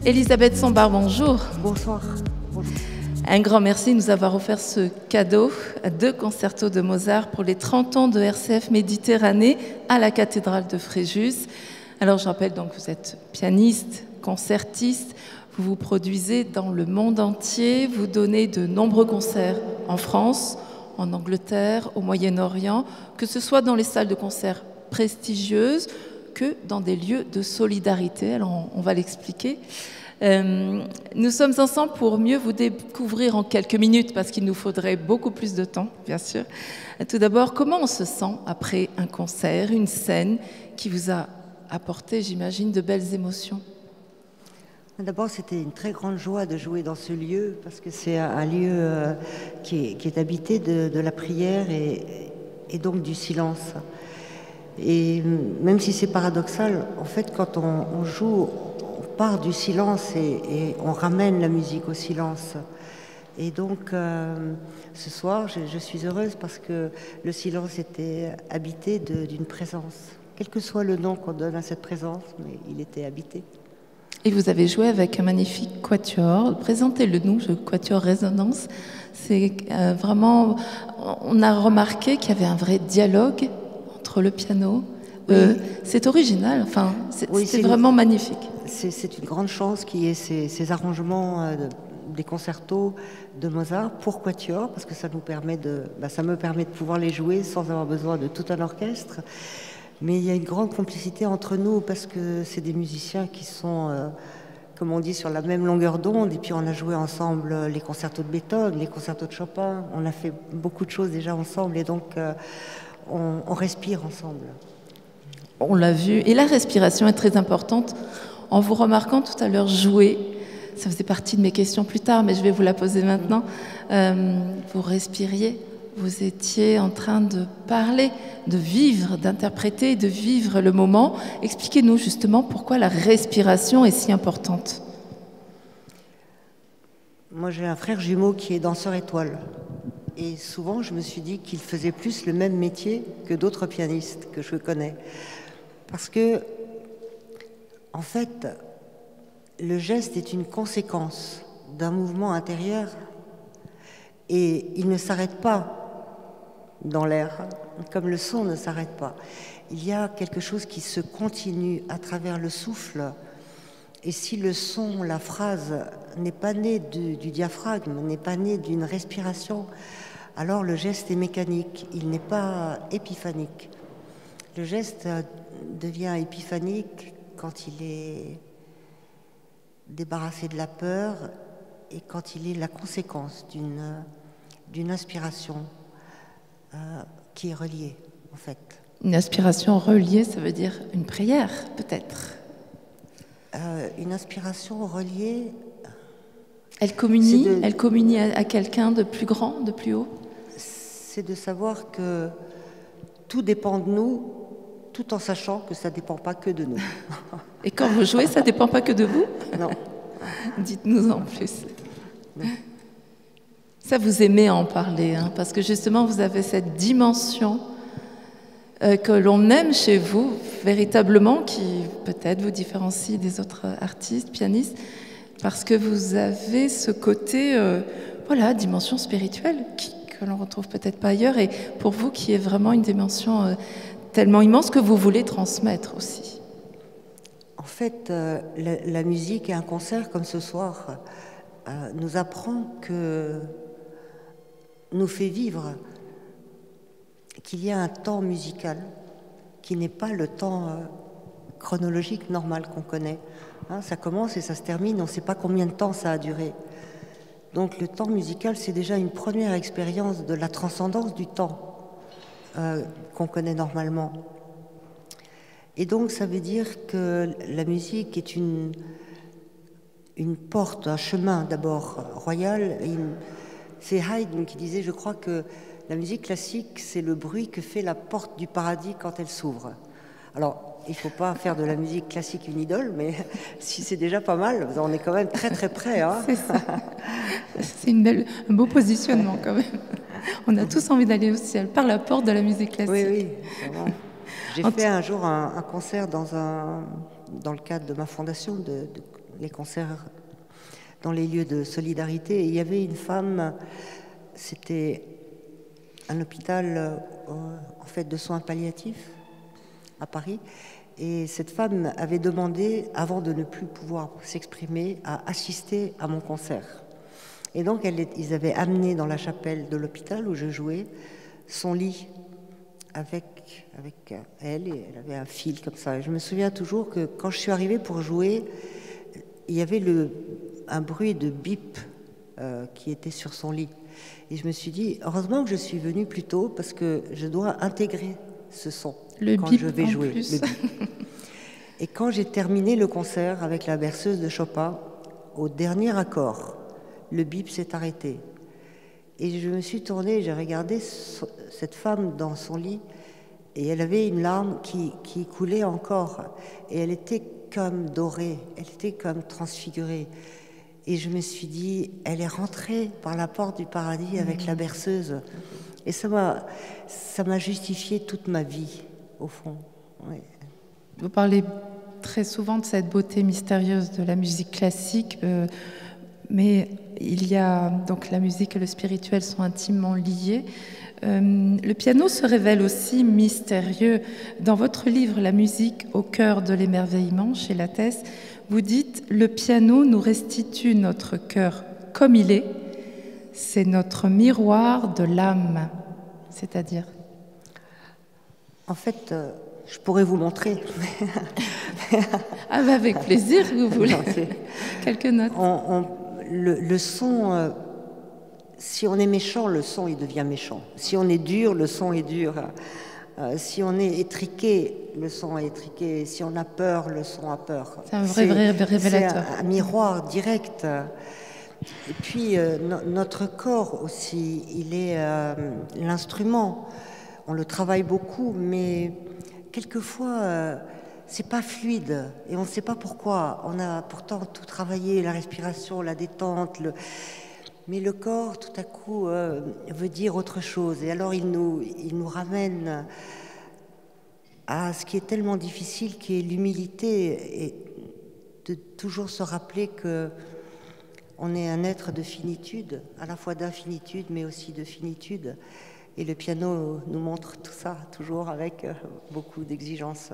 Elisabeth Sombar, bonjour. Bonsoir. Bonjour. Un grand merci de nous avoir offert ce cadeau, 2 concertos de Mozart pour les 30 ans de RCF Méditerranée à la cathédrale de Fréjus. Alors je rappelle donc que vous êtes pianiste, concertiste, vous vous produisez dans le monde entier, vous donnez de nombreux concerts en France, en Angleterre, au Moyen-Orient, que ce soit dans les salles de concert prestigieuses que dans des lieux de solidarité. Alors on va l'expliquer. Nous sommes ensemble pour mieux vous découvrir en quelques minutes, parce qu'il nous faudrait beaucoup plus de temps, bien sûr. Tout d'abord, comment on se sent après un concert, une scène qui vous a apporté, j'imagine, de belles émotions? D'abord, c'était une très grande joie de jouer dans ce lieu, parce que c'est un lieu qui est habité de la prière et donc du silence. Et même si c'est paradoxal, en fait, quand on joue, on part du silence et on ramène la musique au silence. Et donc, ce soir, je suis heureuse parce que le silence était habité d'une présence. Quel que soit le nom qu'on donne à cette présence, mais il était habité. Et vous avez joué avec un magnifique quatuor. Présentez-le nous, le quatuor Résonance. C'est vraiment... On a remarqué qu'il y avait un vrai dialogue entre le piano. Oui. C'est original, enfin, c'est vraiment magnifique. C'est une grande chance qu'il y ait ces arrangements des concertos de Mozart pour quatuor, parce que ça me permet de pouvoir les jouer sans avoir besoin de tout un orchestre. Mais il y a une grande complicité entre nous, parce que c'est des musiciens qui sont, comme on dit, sur la même longueur d'onde. Et puis on a joué ensemble les concertos de Beethoven, les concertos de Chopin. On a fait beaucoup de choses déjà ensemble, et donc on respire ensemble. On l'a vu. Et la respiration est très importante. En vous remarquant tout à l'heure jouer, ça faisait partie de mes questions plus tard, mais je vais vous la poser maintenant. Vous respiriez, vous étiez en train de parler, de vivre, d'interpréter, de vivre le moment. Expliquez-nous justement pourquoi la respiration est si importante. Moi, j'ai un frère jumeau qui est danseur étoile. Et souvent, je me suis dit qu'il faisait plus le même métier que d'autres pianistes que je connais. Parce que, en fait, le geste est une conséquence d'un mouvement intérieur et il ne s'arrête pas dans l'air, comme le son ne s'arrête pas. Il y a quelque chose qui se continue à travers le souffle. Et si le son, la phrase, n'est pas né du diaphragme, n'est pas né d'une respiration, alors le geste est mécanique, il n'est pas épiphanique. Le geste devient épiphanique quand il est débarrassé de la peur et quand il est la conséquence d'une inspiration qui est reliée, en fait. Une inspiration reliée, ça veut dire une prière, peut-être? Une inspiration reliée... Elle communie à quelqu'un de plus grand, de plus haut? C'est de savoir que tout dépend de nous, tout en sachant que ça ne dépend pas que de nous. Et quand vous jouez, ça ne dépend pas que de vous? Non. Dites-nous en plus. Non. Ça, vous aimez en parler, hein, parce que justement, vous avez cette dimension que l'on aime chez vous, véritablement, qui peut-être vous différencie des autres artistes, pianistes, parce que vous avez ce côté, voilà, dimension spirituelle, que l'on retrouve peut-être pas ailleurs, et pour vous, qui est vraiment une dimension tellement immense que vous voulez transmettre aussi. En fait, la musique et un concert comme ce soir nous apprend nous fait vivre qu'il y a un temps musical qui n'est pas le temps chronologique normal qu'on connaît. Hein, ça commence et ça se termine, on ne sait pas combien de temps ça a duré. Donc le temps musical, c'est déjà une première expérience de la transcendance du temps qu'on connaît normalement. Et donc ça veut dire que la musique est une porte, un chemin d'abord royal. C'est Haydn qui disait, je crois que la musique classique, c'est le bruit que fait la porte du paradis quand elle s'ouvre. Alors, il ne faut pas faire de la musique classique une idole, mais si c'est déjà pas mal, on est quand même très très près. Hein. C'est un beau positionnement quand même. On a tous envie d'aller au ciel par la porte de la musique classique. Oui, oui, vraiment. J'ai fait un jour un concert dans le cadre de ma fondation les concerts dans les lieux de solidarité. Et il y avait une femme, c'était un hôpital en fait de soins palliatifs à Paris. Et cette femme avait demandé, avant de ne plus pouvoir s'exprimer, à assister à mon concert. Et donc, ils avaient amené dans la chapelle de l'hôpital où je jouais son lit avec elle, et elle avait un fil comme ça. Et je me souviens toujours que quand je suis arrivée pour jouer, il y avait un bruit de bip qui était sur son lit. Et je me suis dit, heureusement que je suis venue plus tôt parce que je dois intégrer ce son quand je vais jouer. Le bip. Et quand j'ai terminé le concert avec la berceuse de Chopin, au dernier accord, le bip s'est arrêté. Et je me suis tournée, j'ai regardé cette femme dans son lit, et elle avait une larme qui coulait encore. Et elle était comme dorée, elle était comme transfigurée. Et je me suis dit, elle est rentrée par la porte du paradis avec la berceuse. Et ça m'a justifié toute ma vie, au fond. Ouais. Vous parlez très souvent de cette beauté mystérieuse de la musique classique, mais il y a donc la musique et le spirituel sont intimement liés. Le piano se révèle aussi mystérieux. Dans votre livre « La musique au cœur de l'émerveillement » chez Lattès, vous dites « Le piano nous restitue notre cœur comme il est. C'est notre miroir de l'âme. » C'est-à-dire ? En fait, je pourrais vous montrer. Ah bah avec plaisir, vous voulez. Non, quelques notes. Le son, si on est méchant, le son il devient méchant. Si on est dur, le son est dur. Si on est étriqué, le son est étriqué. Si on a peur, le son a peur. C'est un vrai révélateur. C'est un miroir direct. Et puis notre corps aussi, il est l'instrument. On le travaille beaucoup, mais quelquefois c'est pas fluide et on ne sait pas pourquoi. On a pourtant tout travaillé, la respiration, la détente, mais le corps tout à coup veut dire autre chose. Et alors il nous ramène à ce qui est tellement difficile, qui est l'humilité, et de toujours se rappeler que on est un être de finitude, à la fois d'infinitude mais aussi de finitude. Et le piano nous montre tout ça, toujours avec beaucoup d'exigence.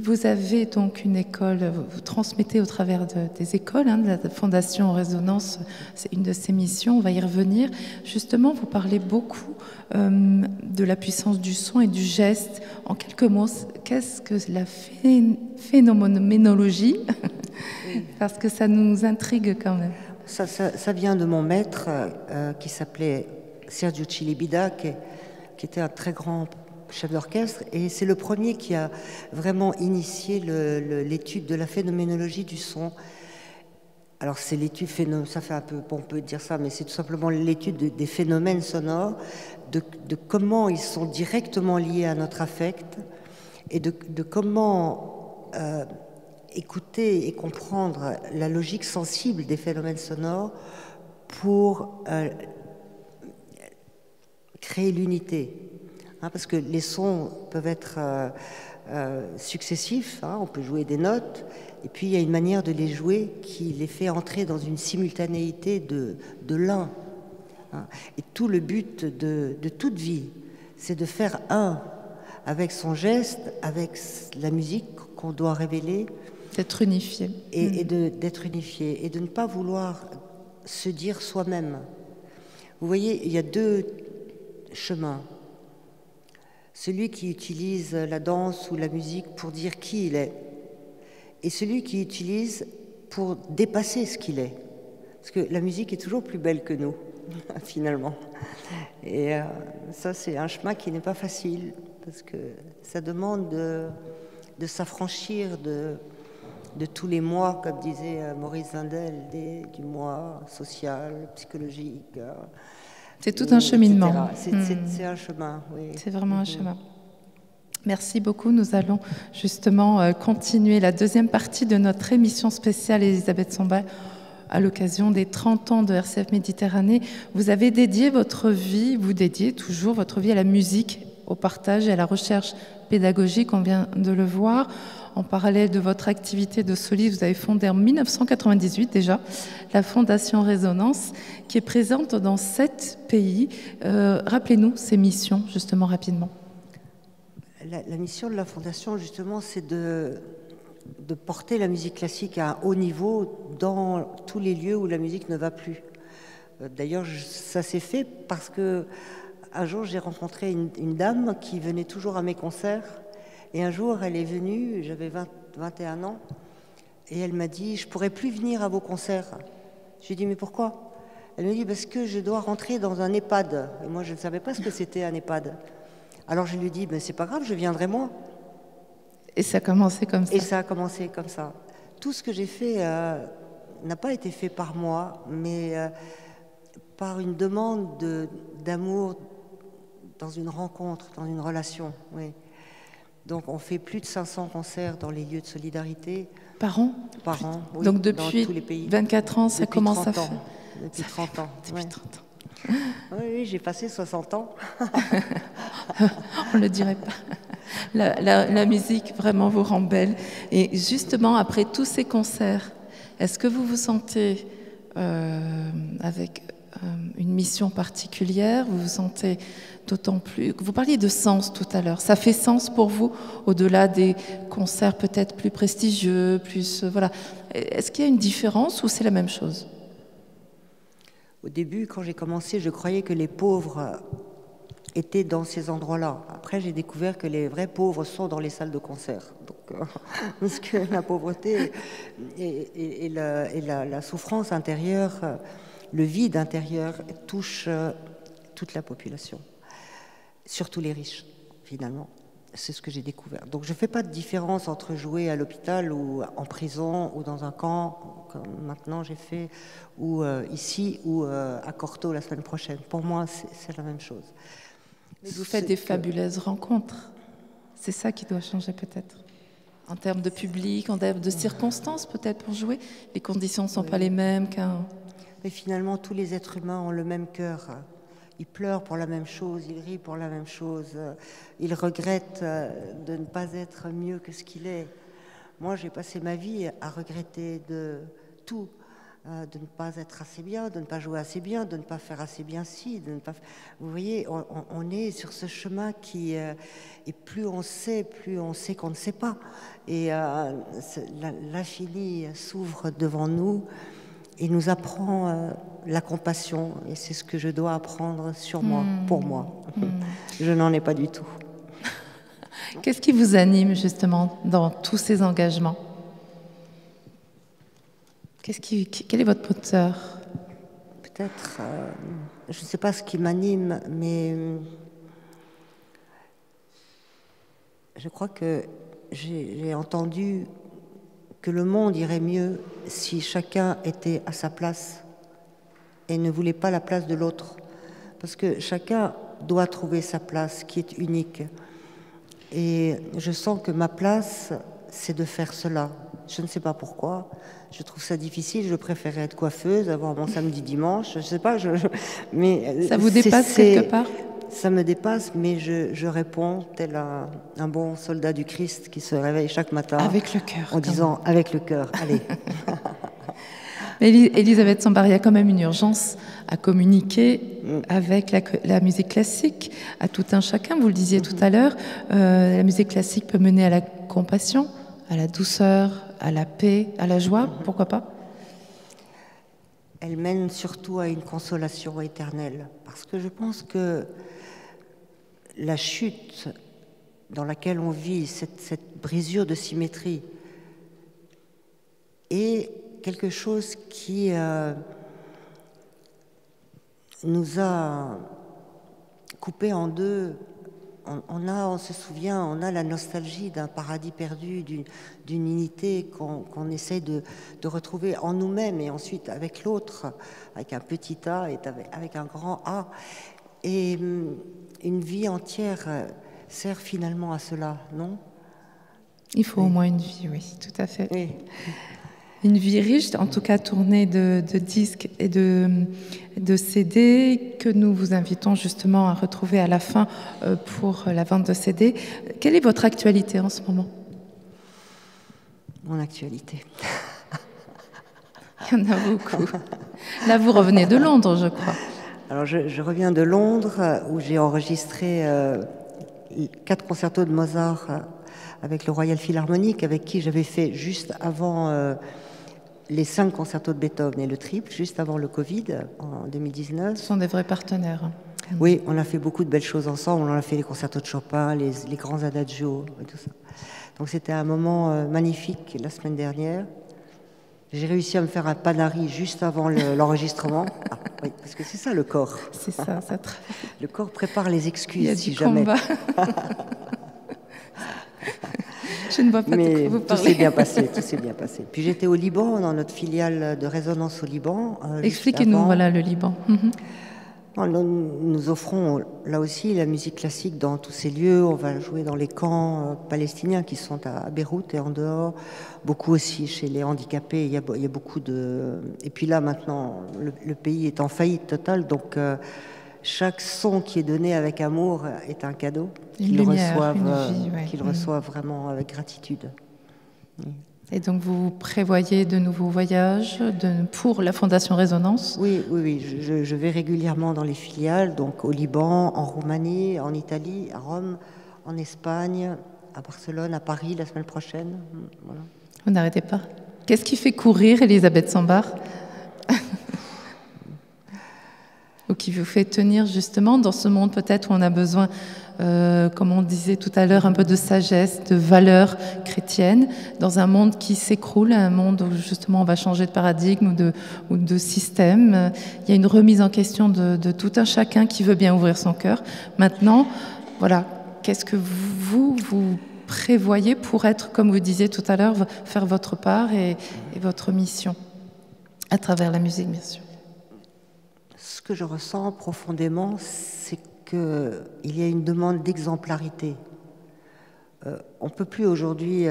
Vous avez donc une école, vous transmettez au travers des écoles, de la Fondation Résonance, c'est une de ses missions, on va y revenir. Justement, vous parlez beaucoup de la puissance du son et du geste. En quelques mots, qu'est-ce que la phénoménologie ? Oui. Parce que ça nous intrigue quand même. Ça vient de mon maître qui s'appelait Sergio Cilibida, qui était un très grand chef d'orchestre, et c'est le premier qui a vraiment initié l'étude de la phénoménologie du son. Alors c'est l'étude, ça fait un peu pompeux de dire ça, mais c'est tout simplement l'étude des phénomènes sonores, de comment ils sont directement liés à notre affect, et de comment écouter et comprendre la logique sensible des phénomènes sonores pour créer l'unité. Parce que les sons peuvent être successifs, on peut jouer des notes, et puis il y a une manière de les jouer qui les fait entrer dans une simultanéité de l'un. Et tout le but de toute vie, c'est de faire un avec son geste, avec la musique qu'on doit révéler. D'être unifié. Et d'être unifié, et de ne pas vouloir se dire soi-même. Vous voyez, il y a deux chemins. Celui qui utilise la danse ou la musique pour dire qui il est, et celui qui utilise pour dépasser ce qu'il est. Parce que la musique est toujours plus belle que nous, finalement. Et ça, c'est un chemin qui n'est pas facile, parce que ça demande de s'affranchir de tous les moi, comme disait Maurice Zindel, du moi social, psychologique. C'est tout un cheminement. C'est un chemin, oui. C'est vraiment un chemin. Merci beaucoup. Nous allons justement continuer la deuxième partie de notre émission spéciale Elisabeth Sombail à l'occasion des 30 ans de RCF Méditerranée. Vous avez dédié votre vie, vous dédiez toujours votre vie à la musique au partage et à la recherche pédagogique, on vient de le voir. En parallèle de votre activité de soliste, vous avez fondé en 1998 déjà la Fondation Résonance, qui est présente dans 7 pays. Rappelez-nous ces missions, justement, rapidement. La mission de la Fondation, justement, c'est de porter la musique classique à un haut niveau dans tous les lieux où la musique ne va plus. D'ailleurs, ça s'est fait parce que un jour, j'ai rencontré une dame qui venait toujours à mes concerts. Et un jour, elle est venue, j'avais 21 ans, et elle m'a dit « Je ne pourrais plus venir à vos concerts ». Je lui ai dit « Mais pourquoi ?» Elle me dit « Parce que je dois rentrer dans un EHPAD ». Et moi, je ne savais pas ce que c'était un EHPAD. Alors je lui ai dit « C'est pas grave, je viendrai moi ». Et ça a commencé comme ça. Et ça a commencé comme ça. Tout ce que j'ai fait n'a pas été fait par moi, mais par une demande d'amour dans une rencontre, dans une relation, oui. Donc on fait plus de 500 concerts dans les lieux de solidarité. Par an? Par an, oui. Donc depuis dans tous les pays. 24 ans, ça commence à faire. Depuis 30 ans. Depuis Ouais. 30 ans. Oui, j'ai passé 60 ans. On ne le dirait pas. La musique vraiment vous rend belle. Et justement, après tous ces concerts, est-ce que vous vous sentez avec une mission particulière? Vous vous sentez d'autant plus... Vous parliez de sens tout à l'heure. Ça fait sens pour vous, au-delà des concerts peut-être plus prestigieux, plus... voilà. Est-ce qu'il y a une différence ou c'est la même chose? Au début, quand j'ai commencé, je croyais que les pauvres étaient dans ces endroits-là. Après, j'ai découvert que les vrais pauvres sont dans les salles de concert. Donc, parce que la pauvreté et la souffrance intérieure, le vide intérieur touche toute la population, surtout les riches, finalement. C'est ce que j'ai découvert. Donc je ne fais pas de différence entre jouer à l'hôpital ou en prison ou dans un camp, comme maintenant j'ai fait, ou ici ou à Corto la semaine prochaine. Pour moi, c'est la même chose. Mais vous faites des fabuleuses rencontres. C'est ça qui doit changer peut-être. En termes de public, en termes de circonstances peut-être pour jouer. Les conditions ne sont pas les mêmes qu'un... Mais finalement, tous les êtres humains ont le même cœur. Ils pleurent pour la même chose, ils rient pour la même chose, ils regrettent de ne pas être mieux que ce qu'il est. Moi, j'ai passé ma vie à regretter de tout, de ne pas être assez bien, de ne pas jouer assez bien, de ne pas faire assez bien ci, de ne pas... Vous voyez, on est sur ce chemin qui... et plus on sait qu'on ne sait pas. Et l'infini s'ouvre devant nous et nous apprend la compassion. Et c'est ce que je dois apprendre sur moi, pour moi. Je n'en ai pas du tout. Qu'est-ce qui vous anime justement dans tous ces engagements? Quel est votre moteur? Peut-être, je ne sais pas ce qui m'anime, mais je crois que j'ai entendu que le monde irait mieux si chacun était à sa place et ne voulait pas la place de l'autre. Parce que chacun doit trouver sa place qui est unique. Et je sens que ma place, c'est de faire cela. Je ne sais pas pourquoi. Je trouve ça difficile. Je préférais être coiffeuse, avoir mon samedi, dimanche. Je ne sais pas. Mais ça vous dépasse quelque part? Ça me dépasse, mais je réponds tel un bon soldat du Christ qui se réveille chaque matin. Avec le cœur. En disant avec le cœur. Allez. Elisabeth Sambart, il y a quand même une urgence à communiquer avec la musique classique, à tout un chacun. Vous le disiez tout à l'heure, la musique classique peut mener à la compassion, à la douceur, à la paix, à la joie, pourquoi pas? Elle mène surtout à une consolation éternelle, parce que je pense que la chute dans laquelle on vit, cette brisure de symétrie, est quelque chose qui nous a coupés en deux. On se souvient, on a la nostalgie d'un paradis perdu, d'une unité qu'on essaie de retrouver en nous-mêmes et ensuite avec l'autre, avec un petit A et avec un grand A. Et une vie entière sert finalement à cela, non? Il faut au moins une vie, oui, tout à fait. Oui. Une vie riche, en tout cas tournée de disques et de CD, que nous vous invitons justement à retrouver à la fin pour la vente de CD. Quelle est votre actualité en ce moment? Mon actualité. Il y en a beaucoup. Là, vous revenez de Londres, je crois. Alors, je reviens de Londres, où j'ai enregistré 4 concertos de Mozart avec le Royal Philharmonic, avec qui j'avais fait juste avant les 5 concertos de Beethoven et le triple, juste avant le Covid, en 2019. Ce sont des vrais partenaires. Oui, on a fait beaucoup de belles choses ensemble. On a fait les concertos de Chopin, les grands adagios, et tout ça. Donc c'était un moment magnifique la semaine dernière. J'ai réussi à me faire un panari juste avant l'enregistrement. Ah, oui, parce que c'est ça le corps. C'est ça, ça travaille. Le corps prépare les excuses, Il y a si du jamais. combat. Je ne vois pas de quoi vous parler. Tout s'est bien passé, tout s'est bien passé. Puis j'étais au Liban, dans notre filiale de résonance au Liban. Expliquez-nous, voilà, le Liban. Nous offrons là aussi la musique classique dans tous ces lieux. On va jouer dans les camps palestiniens qui sont à Beyrouth et en dehors. Beaucoup aussi chez les handicapés. Il y a beaucoup de... Et puis là, maintenant, le pays est en faillite totale. Donc, chaque son qui est donné avec amour est un cadeau qu'ils reçoivent vraiment avec gratitude. Et donc vous prévoyez de nouveaux voyages pour la Fondation Résonance? Oui, je vais régulièrement dans les filiales, donc au Liban, en Roumanie, en Italie, à Rome, en Espagne, à Barcelone, à Paris la semaine prochaine. Voilà. Vous n'arrêtez pas. Qu'est-ce qui fait courir Elisabeth Sambart? Ou qui vous fait tenir justement dans ce monde peut-être où on a besoin, comme on disait tout à l'heure, un peu de sagesse, de valeurs chrétiennes, dans un monde qui s'écroule, un monde où justement on va changer de paradigme ou de système. Il y a une remise en question de tout un chacun qui veut bien ouvrir son cœur. Maintenant, voilà, qu'est-ce que vous prévoyez pour être, comme vous disiez tout à l'heure, faire votre part et votre mission à travers la musique, bien sûr? Ce que je ressens profondément, c'est qu'il y a une demande d'exemplarité. On ne peut plus aujourd'hui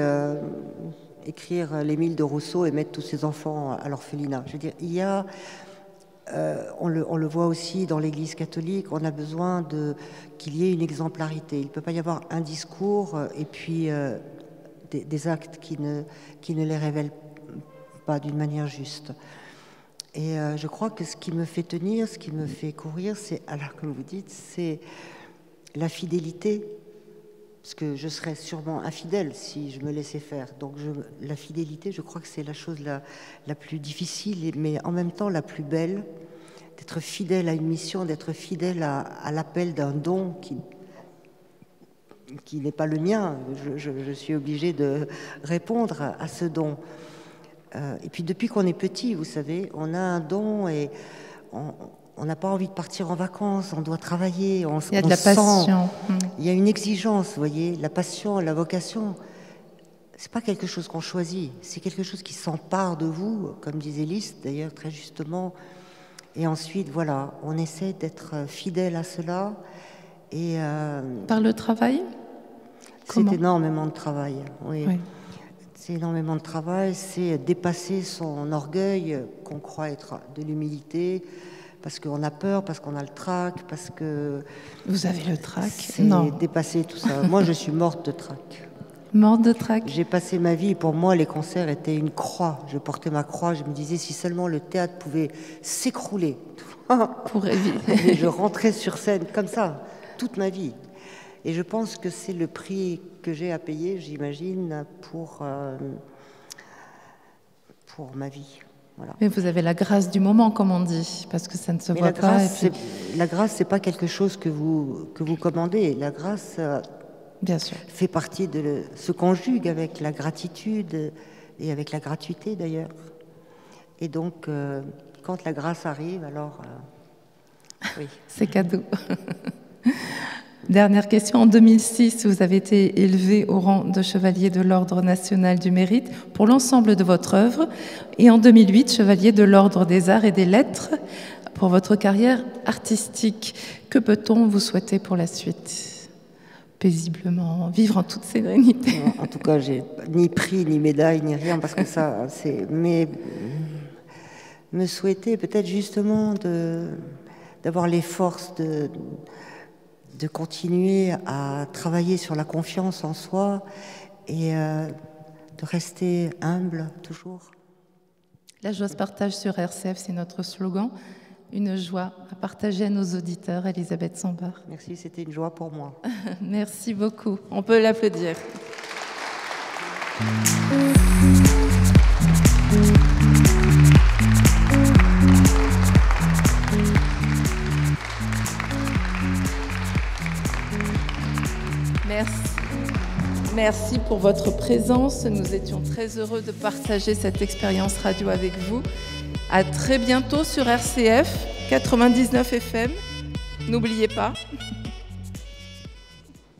écrire l'Émile de Rousseau et mettre tous ses enfants à l'orphelinat. Je veux dire, il y a, on le voit aussi dans l'Église catholique, on a besoin qu'il y ait une exemplarité. Il ne peut pas y avoir un discours et puis des actes qui ne les révèlent pas d'une manière juste. Et je crois que ce qui me fait tenir, ce qui me fait courir, c'est, alors comme vous dites, c'est la fidélité, parce que je serais sûrement infidèle si je me laissais faire. Donc la fidélité, je crois que c'est la chose la plus difficile, mais en même temps la plus belle, d'être fidèle à une mission, d'être fidèle à l'appel d'un don qui n'est pas le mien. Je suis obligée de répondre à ce don. Et puis depuis qu'on est petit, vous savez, on a un don et on n'a pas envie de partir en vacances, on doit travailler, il y a de la passion. Il y a une exigence, vous voyez, la passion, la vocation. C'est pas quelque chose qu'on choisit, c'est quelque chose qui s'empare de vous, comme disait Liszt d'ailleurs très justement. Et ensuite, voilà, on essaie d'être fidèle à cela. Et par le travail? C'est énormément de travail, oui. C'est énormément de travail, c'est dépasser son orgueil qu'on croit être de l'humilité, parce qu'on a peur, parce qu'on a le trac, parce que... Vous avez le trac? C'est dépasser tout ça. Moi, je suis morte de trac. Morte de trac? J'ai passé ma vie, pour moi, les concerts étaient une croix. Je portais ma croix, je me disais, si seulement le théâtre pouvait s'écrouler. Pour éviter. Et je rentrais sur scène comme ça, toute ma vie. Et je pense que c'est le prix que j'ai à payer, j'imagine, pour ma vie. Voilà. Mais vous avez la grâce du moment, comme on dit, parce que ça ne se voit pas. La grâce, c'est pas quelque chose que vous commandez. La grâce, bien sûr, fait partie se conjugue avec la gratitude et avec la gratuité d'ailleurs. Et donc, quand la grâce arrive, alors, oui. C'est cadeau. Dernière question. En 2006, vous avez été élevé au rang de chevalier de l'Ordre national du mérite pour l'ensemble de votre œuvre. Et en 2008, chevalier de l'Ordre des arts et des lettres pour votre carrière artistique. Que peut-on vous souhaiter pour la suite? paisiblement, vivre en toute sérénité. En tout cas, j'ai ni prix, ni médaille, ni rien, parce que ça, c'est... Mais me souhaiter peut-être justement d'avoir les forces de continuer à travailler sur la confiance en soi et de rester humble toujours. La joie se partage sur RCF, c'est notre slogan. Une joie à partager à nos auditeurs. Elisabeth Sambart. Merci, c'était une joie pour moi. Merci beaucoup. On peut l'applaudir. Merci. Merci pour votre présence. Nous étions très heureux de partager cette expérience radio avec vous. À très bientôt sur RCF 99 FM. N'oubliez pas.